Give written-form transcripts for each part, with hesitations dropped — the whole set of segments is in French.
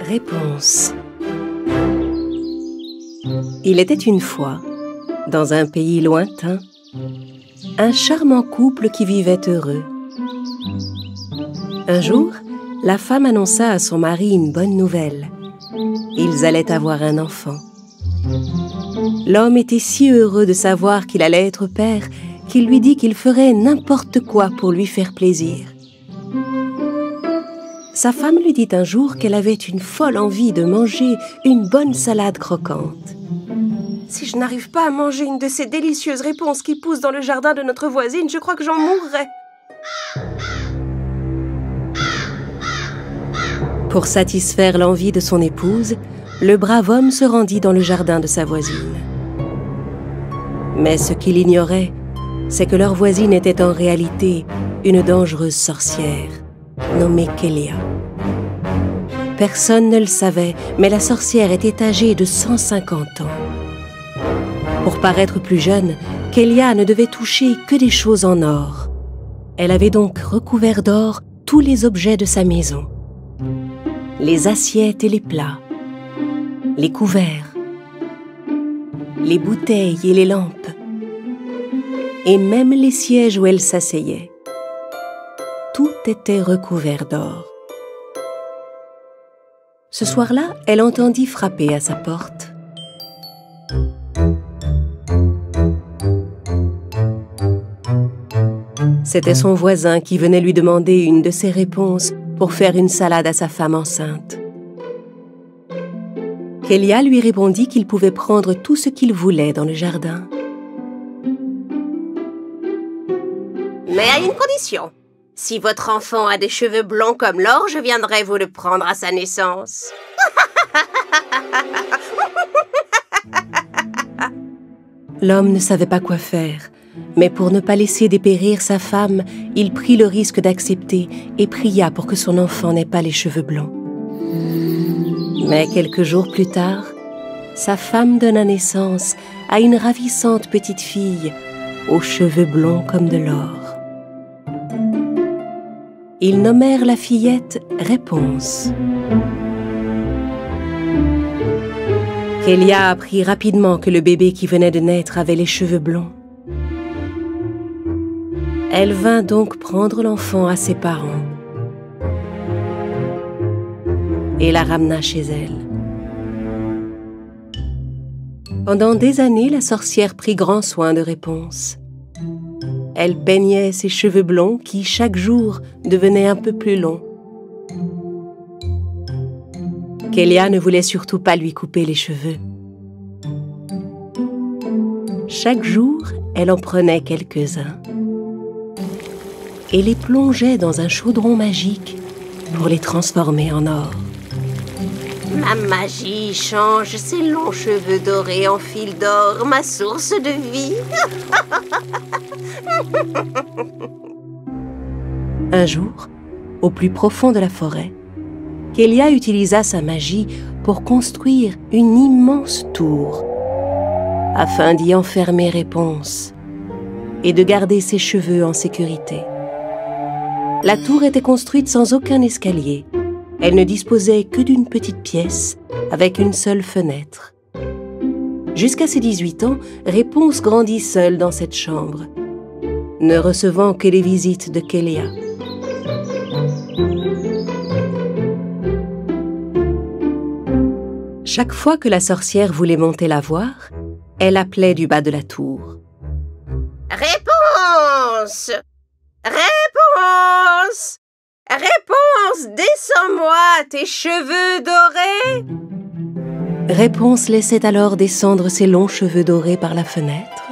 Réponse. Il était une fois, dans un pays lointain, un charmant couple qui vivait heureux. Un jour, la femme annonça à son mari une bonne nouvelle. Ils allaient avoir un enfant. L'homme était si heureux de savoir qu'il allait être père qu'il lui dit qu'il ferait n'importe quoi pour lui faire plaisir. Sa femme lui dit un jour qu'elle avait une folle envie de manger une bonne salade croquante. « Si je n'arrive pas à manger une de ces délicieuses réponses qui poussent dans le jardin de notre voisine, je crois que j'en mourrai. » Pour satisfaire l'envie de son épouse, le brave homme se rendit dans le jardin de sa voisine. Mais ce qu'il ignorait, c'est que leur voisine était en réalité une dangereuse sorcière, nommée Kélia. Personne ne le savait, mais la sorcière était âgée de 150 ans. Pour paraître plus jeune, Kélia ne devait toucher que des choses en or. Elle avait donc recouvert d'or tous les objets de sa maison. Les assiettes et les plats, les couverts, les bouteilles et les lampes, et même les sièges où elle s'asseyait. Tout était recouvert d'or. Ce soir-là, elle entendit frapper à sa porte. C'était son voisin qui venait lui demander une de ses réponses pour faire une salade à sa femme enceinte. Kélia lui répondit qu'il pouvait prendre tout ce qu'il voulait dans le jardin. Mais à une condition. Si votre enfant a des cheveux blonds comme l'or, je viendrai vous le prendre à sa naissance. L'homme ne savait pas quoi faire, mais pour ne pas laisser dépérir sa femme, il prit le risque d'accepter et pria pour que son enfant n'ait pas les cheveux blonds. Mais quelques jours plus tard, sa femme donna naissance à une ravissante petite fille aux cheveux blonds comme de l'or. Ils nommèrent la fillette Réponse. Kélia apprit rapidement que le bébé qui venait de naître avait les cheveux blonds. Elle vint donc prendre l'enfant à ses parents et la ramena chez elle. Pendant des années, la sorcière prit grand soin de Réponse. Elle peignait ses cheveux blonds qui, chaque jour, devenaient un peu plus longs. Kélia ne voulait surtout pas lui couper les cheveux. Chaque jour, elle en prenait quelques-uns et les plongeait dans un chaudron magique pour les transformer en or. Ma magie change ces longs cheveux dorés en fil d'or, ma source de vie. Un jour, au plus profond de la forêt, Kélia utilisa sa magie pour construire une immense tour afin d'y enfermer Réponse et de garder ses cheveux en sécurité. La tour était construite sans aucun escalier. Elle ne disposait que d'une petite pièce avec une seule fenêtre. Jusqu'à ses 18 ans, Réponse grandit seule dans cette chambre, ne recevant que les visites de Kélia. Chaque fois que la sorcière voulait monter la voir, elle appelait du bas de la tour. « Réponse! Réponse! Réponse, descends-moi tes cheveux dorés !» Réponse laissait alors descendre ses longs cheveux dorés par la fenêtre.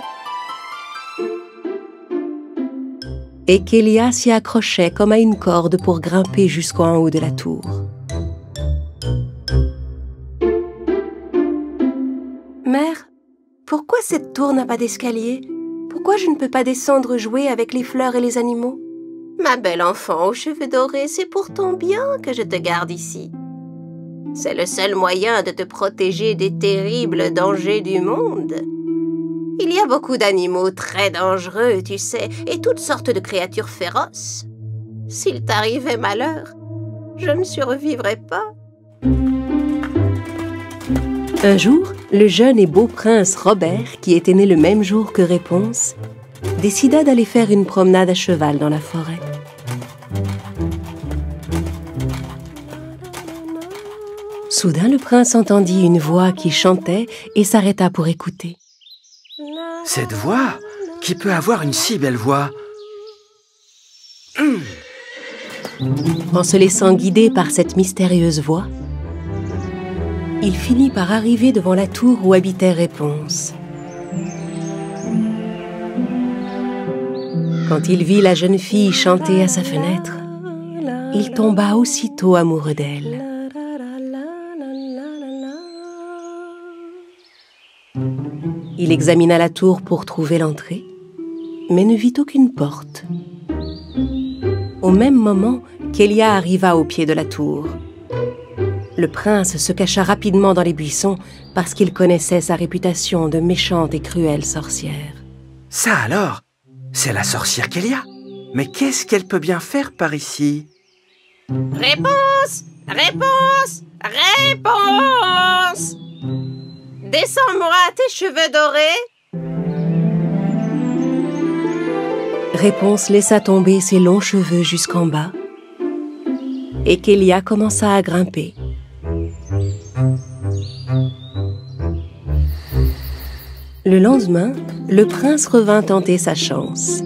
Et Kélia s'y accrochait comme à une corde pour grimper jusqu'en haut de la tour. « Mère, pourquoi cette tour n'a pas d'escalier ? Pourquoi je ne peux pas descendre jouer avec les fleurs et les animaux ? Ma belle enfant aux cheveux dorés, c'est pourtant bien que je te garde ici. C'est le seul moyen de te protéger des terribles dangers du monde. Il y a beaucoup d'animaux très dangereux, tu sais, et toutes sortes de créatures féroces. S'il t'arrivait malheur, je ne survivrais pas. » Un jour, le jeune et beau prince Robert, qui était né le même jour que Réponse, décida d'aller faire une promenade à cheval dans la forêt. Soudain, le prince entendit une voix qui chantait et s'arrêta pour écouter. Cette voix? Qui peut avoir une si belle voix? En se laissant guider par cette mystérieuse voix, il finit par arriver devant la tour où habitait Réponse. Quand il vit la jeune fille chanter à sa fenêtre, il tomba aussitôt amoureux d'elle. Il examina la tour pour trouver l'entrée, mais ne vit aucune porte. Au même moment, Kélia arriva au pied de la tour. Le prince se cacha rapidement dans les buissons parce qu'il connaissait sa réputation de méchante et cruelle sorcière. Ça alors? C'est la sorcière Kélia? Mais qu'est-ce qu'elle peut bien faire par ici? Réponse! Réponse! Réponse! Descends-moi tes cheveux dorés. Réponse laissa tomber ses longs cheveux jusqu'en bas et Kélia commença à grimper. Le lendemain, le prince revint tenter sa chance.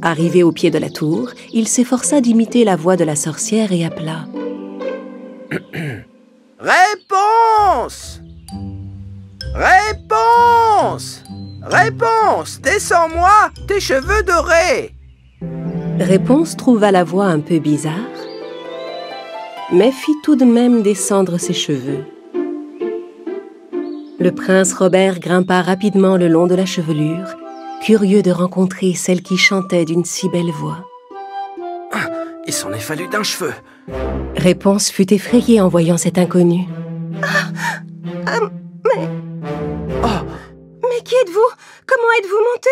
Arrivé au pied de la tour, il s'efforça d'imiter la voix de la sorcière et appela. Réponse! Réponse! Réponse! Descends-moi tes cheveux dorés! Réponse trouva la voix un peu bizarre, mais fit tout de même descendre ses cheveux. Le prince Robert grimpa rapidement le long de la chevelure, curieux de rencontrer celle qui chantait d'une si belle voix. Il s'en est fallu d'un cheveu. Réponse fut effrayée en voyant cet inconnu. Mais qui êtes-vous? Comment êtes-vous monté?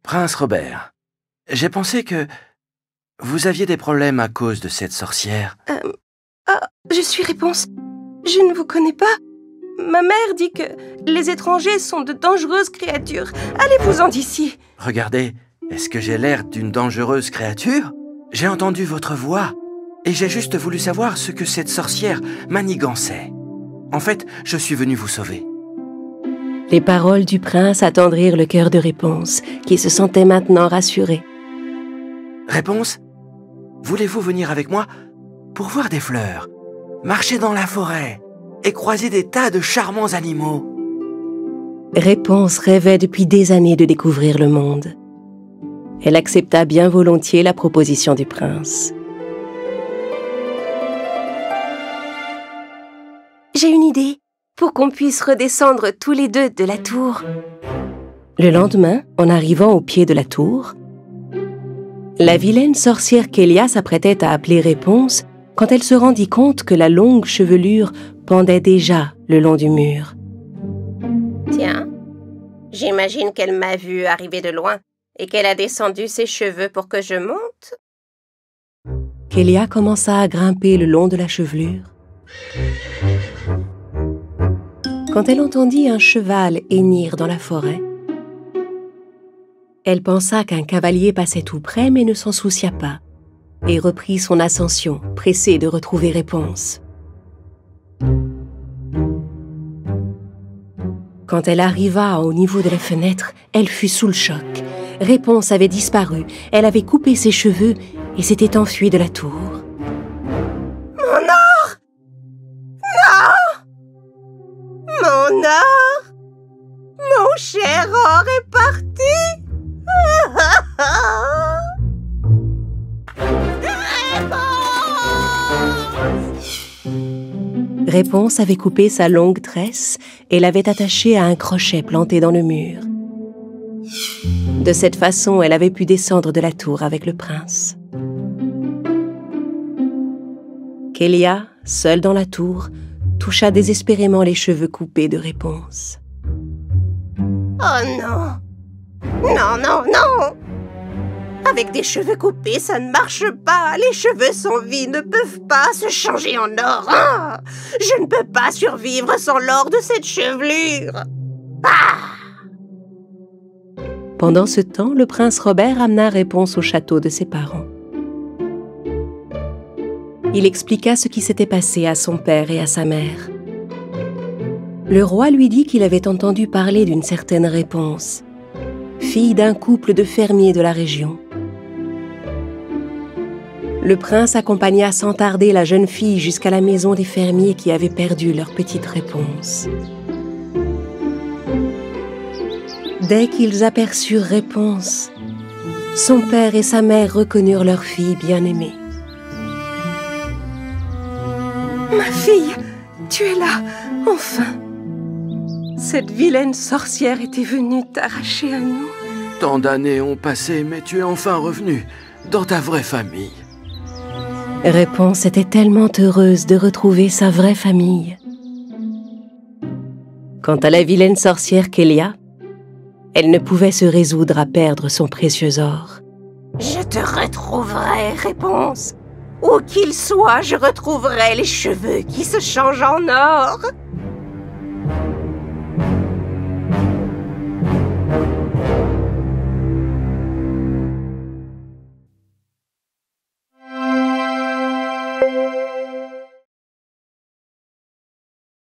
Prince Robert, j'ai pensé que vous aviez des problèmes à cause de cette sorcière. Je suis Réponse. Je ne vous connais pas. Ma mère dit que les étrangers sont de dangereuses créatures. Allez-vous-en d'ici. Regardez, est-ce que j'ai l'air d'une dangereuse créature? J'ai entendu votre voix et j'ai juste voulu savoir ce que cette sorcière manigançait. En fait, je suis venu vous sauver. Les paroles du prince attendrirent le cœur de Réponse, qui se sentait maintenant rassuré. Réponse, voulez-vous venir avec moi pour voir des fleurs, marcher dans la forêt et croiser des tas de charmants animaux? Réponse rêvait depuis des années de découvrir le monde. Elle accepta bien volontiers la proposition du prince. J'ai une idée, pour qu'on puisse redescendre tous les deux de la tour. Le lendemain, en arrivant au pied de la tour, la vilaine sorcière Kélia s'apprêtait à appeler Réponse quand elle se rendit compte que la longue chevelure pendait déjà le long du mur. Tiens, j'imagine qu'elle m'a vu arriver de loin et qu'elle a descendu ses cheveux pour que je monte. Kélia commença à grimper le long de la chevelure. Quand elle entendit un cheval hennir dans la forêt, elle pensa qu'un cavalier passait tout près mais ne s'en soucia pas et reprit son ascension, pressée de retrouver Réponse. Quand elle arriva au niveau de la fenêtre, elle fut sous le choc. Réponse avait disparu, elle avait coupé ses cheveux et s'était enfuie de la tour. Mon or! Non! Mon or! Mon cher or est parti! Réponse avait coupé sa longue tresse et l'avait attachée à un crochet planté dans le mur. De cette façon, elle avait pu descendre de la tour avec le prince. Kélia, seule dans la tour, toucha désespérément les cheveux coupés de Réponse. Oh non! Non, non, non! Avec des cheveux coupés, ça ne marche pas. Les cheveux sans vie ne peuvent pas se changer en or. Ah, je ne peux pas survivre sans l'or de cette chevelure. Pendant ce temps, le prince Robert amena réponse au château de ses parents. Il expliqua ce qui s'était passé à son père et à sa mère. Le roi lui dit qu'il avait entendu parler d'une certaine Réponse, fille d'un couple de fermiers de la région. Le prince accompagna sans tarder la jeune fille jusqu'à la maison des fermiers qui avaient perdu leur petite Réponse. Dès qu'ils aperçurent Réponse, son père et sa mère reconnurent leur fille bien-aimée. Ma fille, tu es là, enfin. Cette vilaine sorcière était venue t'arracher à nous. Tant d'années ont passé, mais tu es enfin revenue dans ta vraie famille. Réponse était tellement heureuse de retrouver sa vraie famille. Quant à la vilaine sorcière Kélia, elle ne pouvait se résoudre à perdre son précieux or. Je te retrouverai, Réponse. Où qu'il soit, je retrouverai les cheveux qui se changent en or.